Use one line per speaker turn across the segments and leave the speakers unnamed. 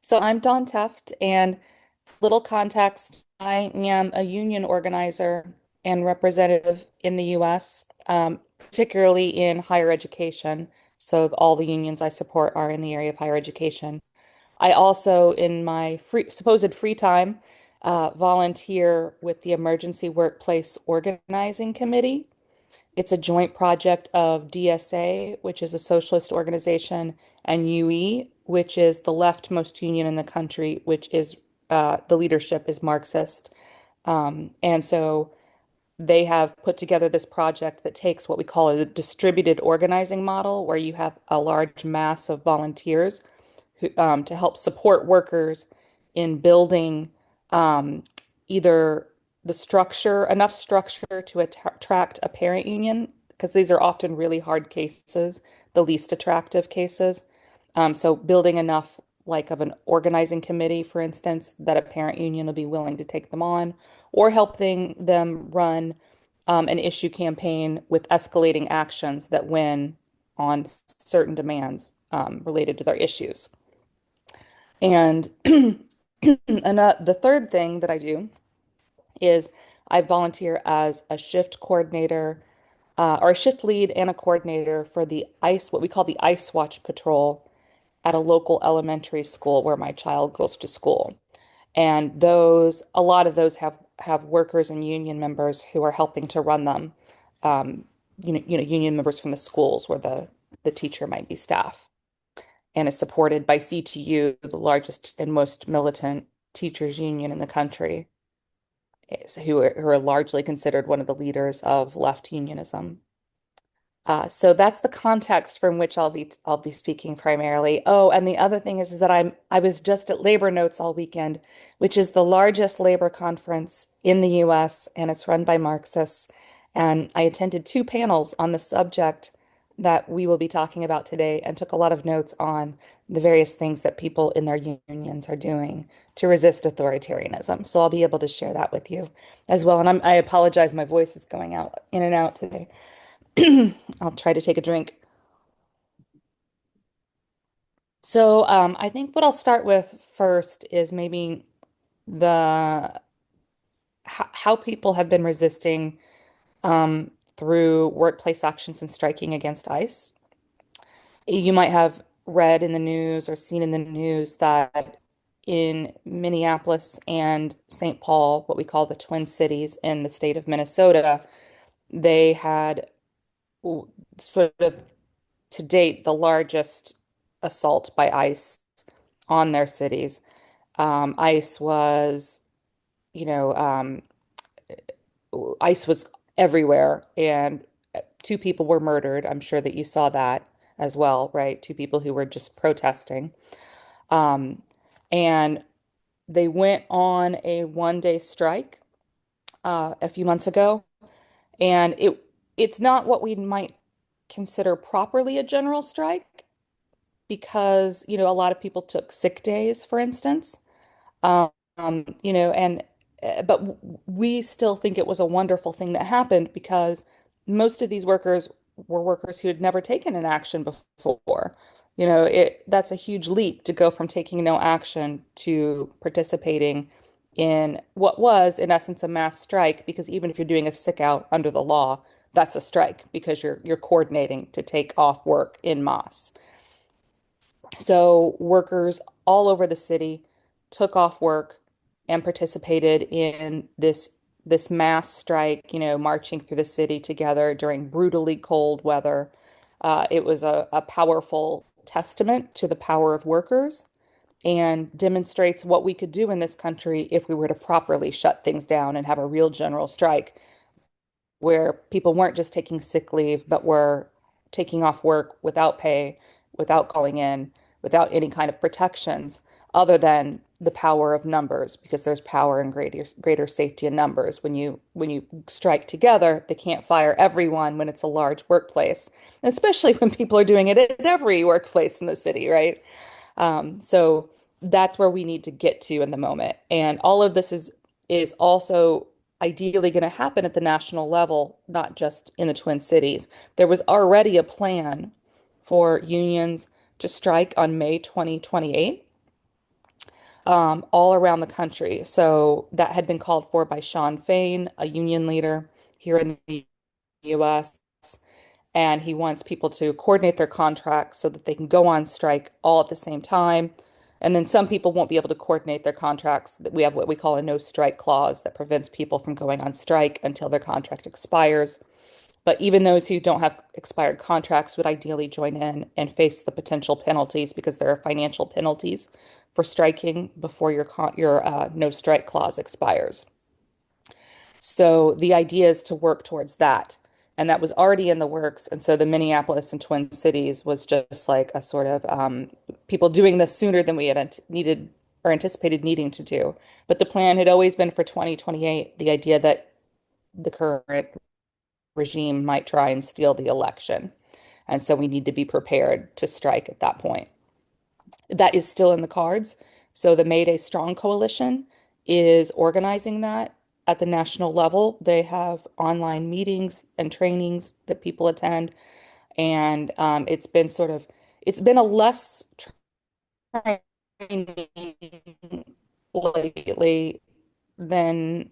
So I'm Dawn Tefft, and little context, I am a union organizer and representative in the US, particularly in higher education. So all the unions I support are in the area of higher education. I also, in my supposed free time, volunteer with the Emergency Workplace Organizing Committee. It's a joint project of DSA, which is a socialist organization, and UE, which is the leftmost union in the country, which is the leadership is Marxist. And so they have put together this project that takes what we call a distributed organizing model, where you have a large mass of volunteers to help support workers in building um, either enough structure to attract a parent union, because these are often really hard cases, the least attractive cases. So building enough like of an organizing committee, for instance, that a parent union will be willing to take them on, or helping them run an issue campaign with escalating actions that win on certain demands related to their issues. And the third thing that I do is I volunteer as a shift coordinator or a shift lead and a coordinator for the ICE, what we call the ICE Watch Patrol at a local elementary school where my child goes to school. And a lot of those have workers and union members who are helping to run them. Um, union members from the schools where the teacher might be staff, and is supported by CTU, the largest and most militant teachers union in the country, who are largely considered one of the leaders of left unionism. So that's the context from which I'll be speaking primarily. Oh, and the other thing is that I was just at Labor Notes all weekend, which is the largest labor conference in the US, and it's run by Marxists. And I attended two panels on the subject that we will be talking about today, and took a lot of notes on the various things that people in their unions are doing to resist authoritarianism. So I'll be able to share that with you as well. And I apologize, my voice is going out in and out today. I'll try to take a drink. So, I think what I'll start with first is maybe the how people have been resisting through workplace actions and striking against ICE. You might have read in the news or seen in the news that in Minneapolis and St. Paul, what we call the Twin Cities in the state of Minnesota, they had sort of to date the largest assault by ICE on their cities. ICE was, you know, ICE was everywhere, and two people were murdered. I'm sure that you saw that as well, right? Two people who were just protesting. Um, and they went on a 1 day strike a few months ago, and it's not what we might consider properly a general strike, because, a lot of people took sick days, for instance. Um, and but we still think it was a wonderful thing that happened, because most of these workers were workers who had never taken an action before. That's a huge leap to go from taking no action to participating in what was, in essence, a mass strike, because even if you're doing a sick out under the law, that's a strike because you're coordinating to take off work en masse. So workers all over the city took off work and participated in this mass strike, marching through the city together during brutally cold weather. It was a powerful testament to the power of workers, and demonstrates what we could do in this country if we were to properly shut things down and have a real general strike, where people weren't just taking sick leave, but were taking off work without pay, without calling in, without any kind of protections other than the power of numbers, because there's power and greater safety in numbers. When you strike together, they can't fire everyone when it's a large workplace, especially when people are doing it at every workplace in the city, right? So that's where we need to get to in the moment. And all of this is also ideally going to happen at the national level, not just in the Twin Cities. There was already a plan for unions to strike on May 2028. all around the country. So that had been called for by Sean Fain, a union leader here in the US, and he wants people to coordinate their contracts so that they can go on strike all at the same time. And then some people won't be able to coordinate their contracts. We have what we call a no strike clause that prevents people from going on strike until their contract expires. But even those who don't have expired contracts would ideally join in and face the potential penalties because there are financial penalties for striking before your no strike clause expires. So the idea is to work towards that. And that was already in the works. And so the Minneapolis and Twin Cities was just like a sort of people doing this sooner than we had needed or anticipated needing to do. But the plan had always been for 2028, the idea that the current regime might try and steal the election. And so we need to be prepared to strike at that point. That is still in the cards. So the Mayday Strong Coalition is organizing that at the national level. They have online meetings and trainings that people attend. And it's been a less training lately than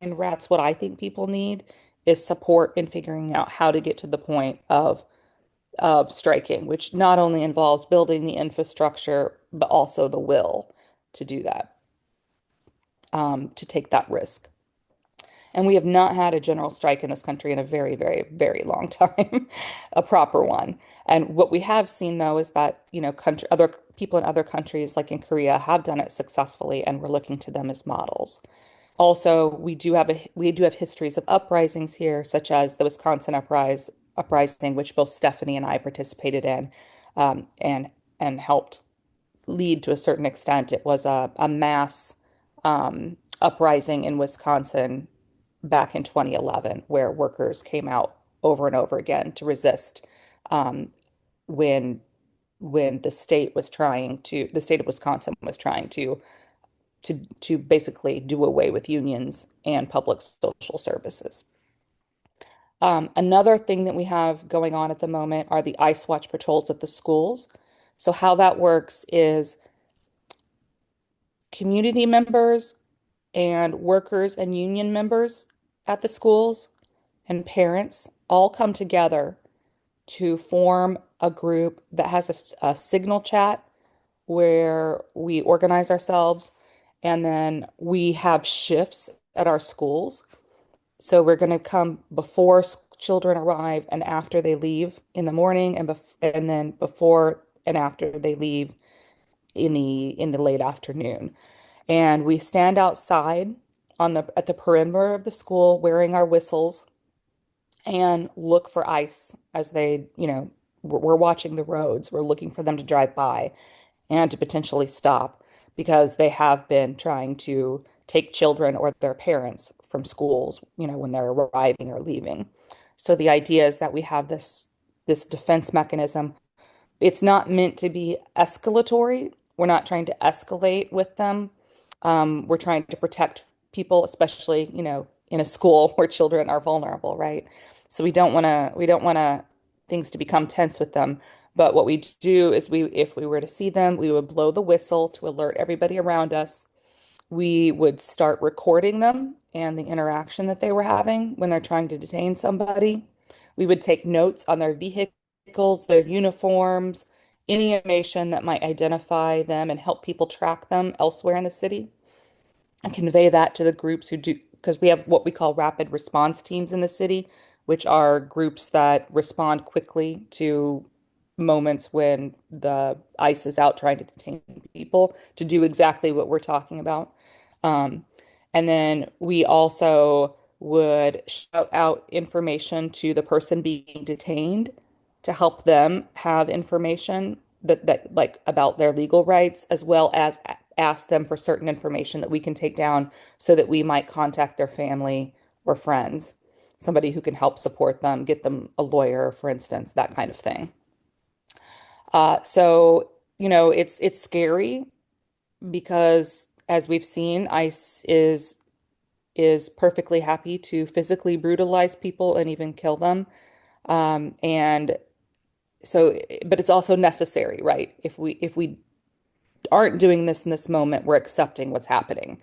and rats. What I think people need is support in figuring out how to get to the point of striking, which not only involves building the infrastructure, but also the will to do that, to take that risk. And we have not had a general strike in this country in a very, very, very long time, a proper one. And what we have seen, though, is that, other people in other countries, like in Korea, have done it successfully, and we're looking to them as models. Also, we do have histories of uprisings here, such as the Wisconsin uprising, which both Stephanie and I participated in, and helped lead to a certain extent. It was a mass uprising in Wisconsin back in 2011, where workers came out over and over again to resist um, when the state of Wisconsin was trying to basically do away with unions and public social services. Another thing that we have going on at the moment are the Ice Watch patrols at the schools. So how that works is community members and workers and union members at the schools and parents all come together to form a group that has a signal chat where we organize ourselves, and then we have shifts at our schools. So we're going to come before children arrive and after they leave in the morning, and then before and after they leave in the late afternoon. And we stand outside at the perimeter of the school wearing our whistles and look for ICE as we're watching the roads. We're looking for them to drive by and to potentially stop because they have been trying to take children or their parents from schools, when they're arriving or leaving. So the idea is that we have this defense mechanism. It's not meant to be escalatory. We're not trying to escalate with them. We're trying to protect people, especially, in a school where children are vulnerable, right? So we don't want to things to become tense with them. But what we do is if we were to see them, we would blow the whistle to alert everybody around us. We would start recording them and the interaction that they were having when they're trying to detain somebody. We would take notes on their vehicles, their uniforms, any information that might identify them and help people track them elsewhere in the city, and convey that to the groups who do, because we have what we call rapid response teams in the city, which are groups that respond quickly to moments when the ICE is out trying to detain people to do exactly what we're talking about. Um, and then we also would shout out information to the person being detained to help them have information that like about their legal rights, as well as ask them for certain information that we can take down so that we might contact their family or friends, somebody who can help support them, get them a lawyer, for instance, that kind of thing. So, it's scary because as we've seen, ICE is perfectly happy to physically brutalize people and even kill them. And so, but it's also necessary, right? If we aren't doing this in this moment, we're accepting what's happening.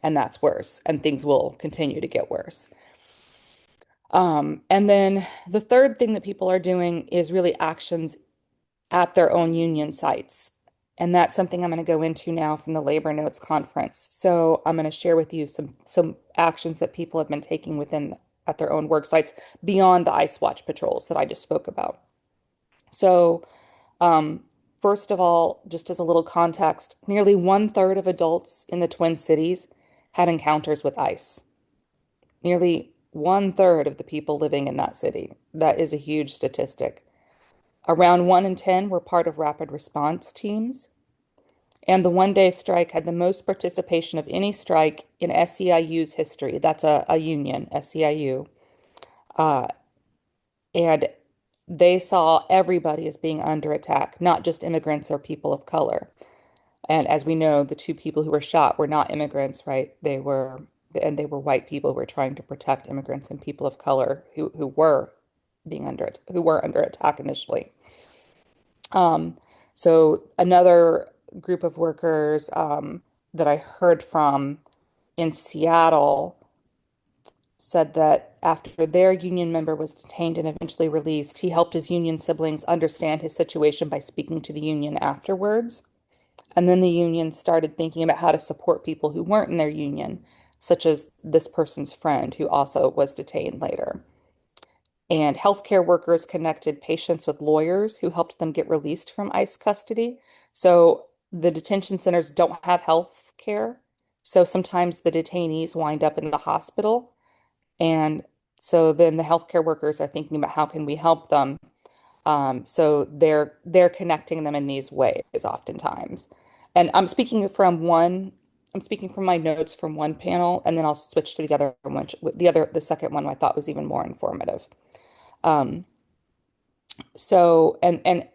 And that's worse. And things will continue to get worse. And then the third thing that people are doing is really actions at their own union sites. And that's something I'm going to go into now from the Labor Notes Conference. So I'm going to share with you some actions that people have been taking within at their own work sites beyond the ICE Watch patrols that I just spoke about. So, um, first of all, just as a little context, nearly one-third of adults in the Twin Cities had encounters with ICE. Nearly one-third of the people living in that city. That is a huge statistic. Around 1 in 10 were part of rapid response teams. And the one-day strike had the most participation of any strike in SEIU's history. That's a union, SEIU. Uh, and they saw everybody as being under attack, not just immigrants or people of color. And as we know, the two people who were shot were not immigrants, right? They were white people who were trying to protect immigrants and people of color who were who were under attack initially. Um, so another group of workers that I heard from in Seattle said that after their union member was detained and eventually released, he helped his union siblings understand his situation by speaking to the union afterwards. And then the union started thinking about how to support people who weren't in their union, such as this person's friend who also was detained later. And healthcare workers connected patients with lawyers who helped them get released from ICE custody. So the detention centers don't have health care. So sometimes the detainees wind up in the hospital. And so then the healthcare workers are thinking about how can we help them. So they're connecting them in these ways oftentimes. And I'm speaking from my notes from one panel, and then I'll switch to the other one. The second one I thought was even more informative. Um, and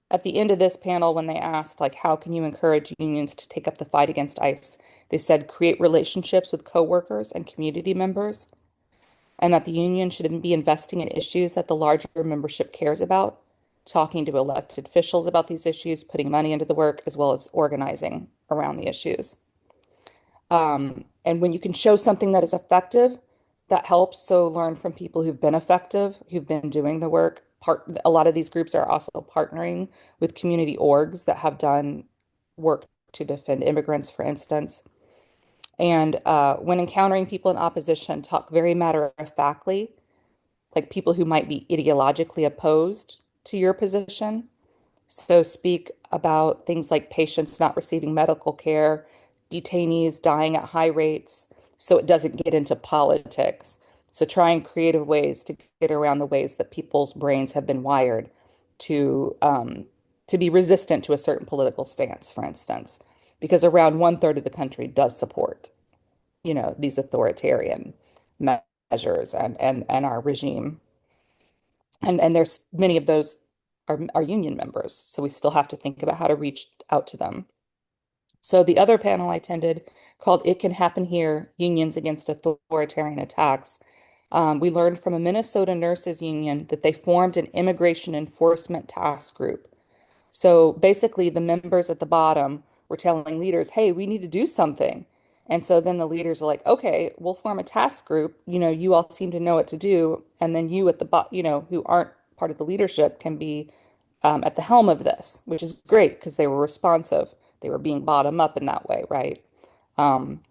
at the end of this panel, when they asked, like, how can you encourage unions to take up the fight against ICE? They said, create relationships with coworkers and community members, and that the union should be investing in issues that the larger membership cares about, talking to elected officials about these issues, putting money into the work, as well as organizing around the issues. And when you can show something that is effective, that helps. So learn from people who've been effective, who've been doing the work. A lot of these groups are also partnering with community orgs that have done work to defend immigrants, for instance. And when encountering people in opposition, talk very matter-of-factly, like people who might be ideologically opposed to your position. So speak about things like patients not receiving medical care, detainees dying at high rates, so it doesn't get into politics. So try and creative ways to get around the ways that people's brains have been wired to be resistant to a certain political stance, for instance, because around one-third of the country does support, these authoritarian measures and our regime. And there's many of those are union members, so we still have to think about how to reach out to them. So the other panel I attended called It Can Happen Here, Unions Against Authoritarian Attacks. We learned from a Minnesota nurses union that they formed an immigration enforcement task group. So basically, the members at the bottom were telling leaders, hey, we need to do something. And so then the leaders are like, okay, we'll form a task group. You all seem to know what to do. And then you at the bottom, who aren't part of the leadership can be at the helm of this, which is great because they were responsive. They were being bottom up in that way, right? Um,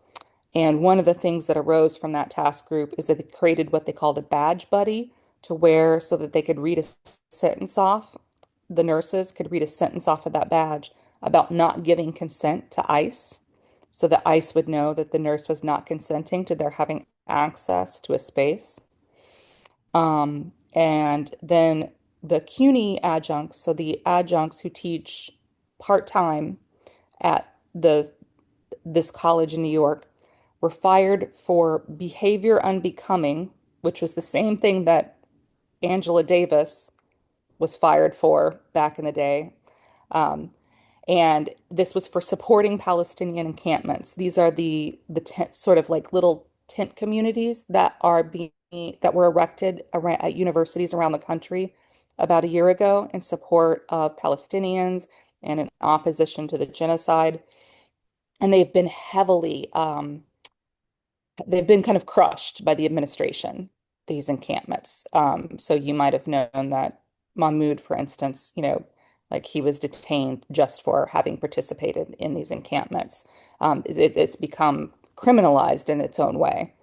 and one of the things that arose from that task group is that they created what they called a badge buddy to wear so that they could read a sentence off. The nurses could read a sentence off of that badge about not giving consent to ICE, so that ICE would know that the nurse was not consenting to their having access to a space. And then the CUNY adjuncts, so the adjuncts who teach part-time at this college in New York, were fired for behavior unbecoming, which was the same thing that Angela Davis was fired for back in the day. Um, and this was for supporting Palestinian encampments. These are the tent, sort of like little tent communities that were erected at universities around the country about a year ago in support of Palestinians and in opposition to the genocide. And they've been kind of crushed by the administration, these encampments. So you might have known that Mahmoud, for instance, like he was detained just for having participated in these encampments. It's become criminalized in its own way,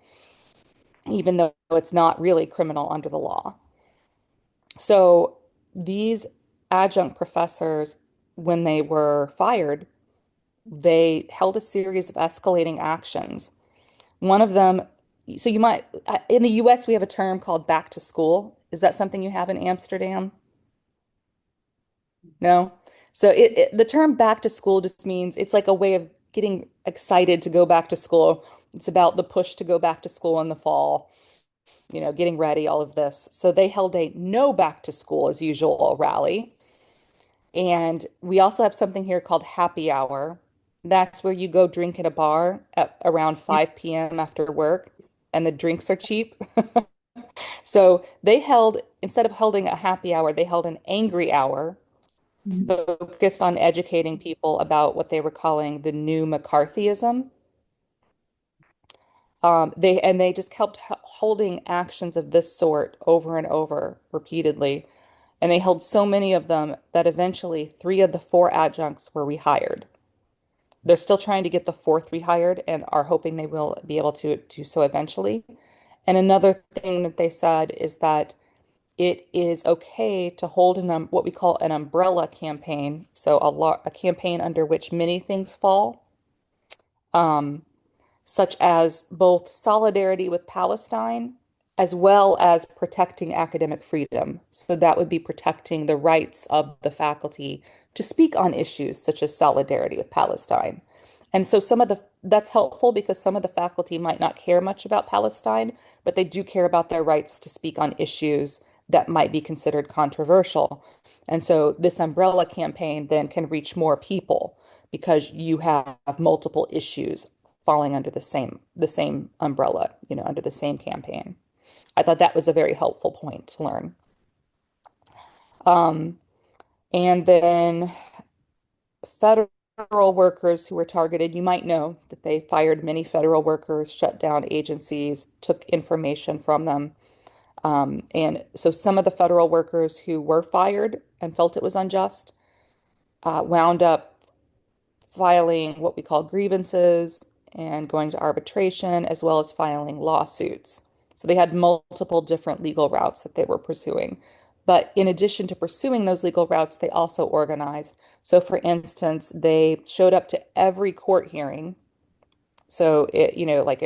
even though it's not really criminal under the law. So these adjunct professors, when they were fired, they held a series of escalating actions. One of them, so you might, in the US, we have a term called back to school. Is that something you have in Amsterdam? No? So the term back to school just means it's like a way of getting excited to go back to school. It's about the push to go back to school in the fall, getting ready, all of this. So they held a no back to school as usual rally. And we also have something here called happy hour. That's where you go drink at a bar at around 5 p.m. after work, and the drinks are cheap. So instead of holding a happy hour, they held an angry hour
Mhm.
focused on educating people about what they were calling the new McCarthyism. They just kept holding actions of this sort over and over repeatedly. And they held so many of them that eventually three of the four adjuncts were rehired. They're still trying to get the fourth rehired and are hoping they will be able to do so eventually. And another thing that they said is that it is okay to hold what we call an umbrella campaign, so a campaign under which many things fall. Um, such as both solidarity with Palestine as well as protecting academic freedom. So that would be protecting the rights of the faculty to speak on issues such as solidarity with Palestine. And so that's helpful because some of the faculty might not care much about Palestine, but they do care about their rights to speak on issues that might be considered controversial. And so this umbrella campaign then can reach more people because you have multiple issues falling under the same umbrella, under the same campaign. I thought that was a very helpful point to learn. Um, and then federal workers who were targeted, you might know that they fired many federal workers, shut down agencies, took information from them. And so some of the federal workers who were fired and felt it was unjust wound up filing what we call grievances and going to arbitration, as well as filing lawsuits. So they had multiple different legal routes that they were pursuing. But in addition to pursuing those legal routes, they also organized. So, for instance, they showed up to every court hearing. So like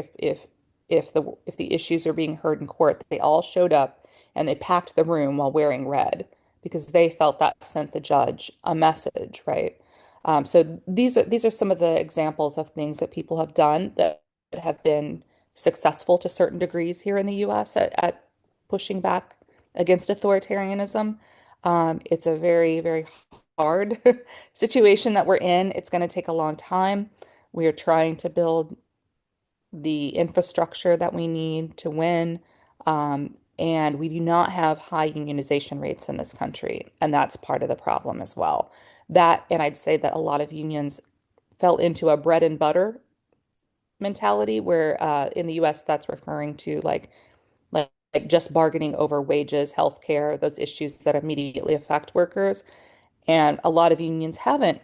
if the issues are being heard in court, they all showed up and they packed the room while wearing red because they felt that sent the judge a message, right? So these are some of the examples of things that people have done that have been successful to certain degrees here in the US at pushing back against authoritarianism. It's a very, very hard situation that we're in. It's going to take a long time. We are trying to build the infrastructure that we need to win. And we do not have high unionization rates in this country. And that's part of the problem as well. And I'd say that a lot of unions fell into a bread and butter mentality where in the US that's referring to like just bargaining over wages, healthcare, those issues that immediately affect workers. And a lot of unions haven't,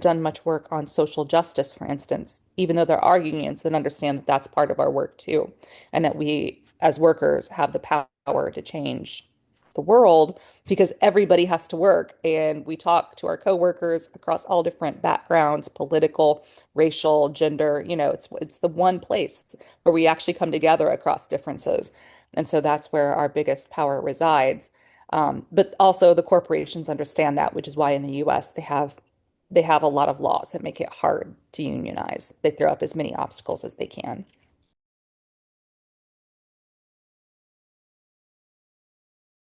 done much work on social justice, for instance, even though there are unions that understand that that's part of our work too, and that we as workers have the power to change the world because everybody has to work. And we talk to our coworkers across all different backgrounds, political, racial, gender, it's the one place where we actually come together across differences. And so that's where our biggest power resides. But also the corporations understand that, which is why in the US they have a lot of laws that make it hard to unionize. They throw up as many obstacles as they can.